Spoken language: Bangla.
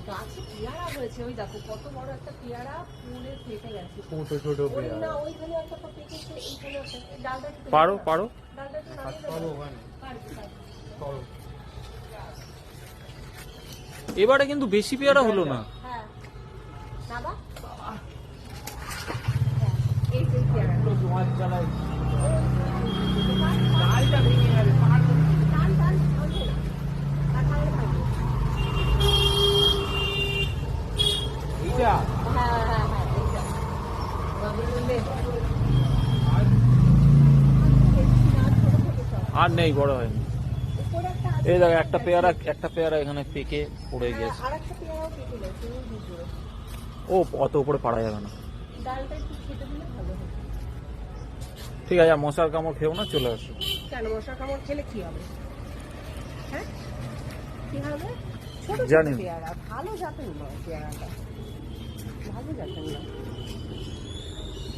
গাছে পেয়ারা হয়েছে, ওই দেখো কত বড় একটা পেয়ারা ফুলে ফেটে গেছে। ছোট ছোট ওই পেয়ারা। না ওইখানে একটা তো পেকেছে, এইখানে একটা ডালটা একটু পারো পারো। ডালটা একটু নামিয়ে পাবো দেবো। ওখানে। পারবো, পারবো। চলো। এবারে কিন্তু বেশি পেয়ারা হলো না। হ্যাঁ বাবা, হ্যাঁ, এই যে পেয়ারা তো তোমার জ্বালায় ডালটা ভেঙে যাবে, পারবো না। ডাল ডাল ভাঙবে না, আর ভাঙলে ভাঙবে। এইটা হ্যাঁ হ্যাঁ হ্যাঁ, এইটা বাবা বললে আর নেই, বড় হয়নি। উপরে একটা আছে, এই দেখো একটা পেয়ারা এখানে পেকে পড়ে গেছে। আর একটা পেয়ারাও কেটে গেছে ওই ভিতরে। ও অত উপরে পারা যাবে না। ডালটা একটু খেতে দিলে ভালো হতো। ঠিক আছে, আর মশার কামড় খেও না, চলে আসো। কেন মশা কামড় খেলে কি হবে? হ্যাঁ কি হবে? ছোট ছোট জানি না। পেয়ারা, ভালো জাতের নয় পেয়ারাটা, ভালো জাতের নয়।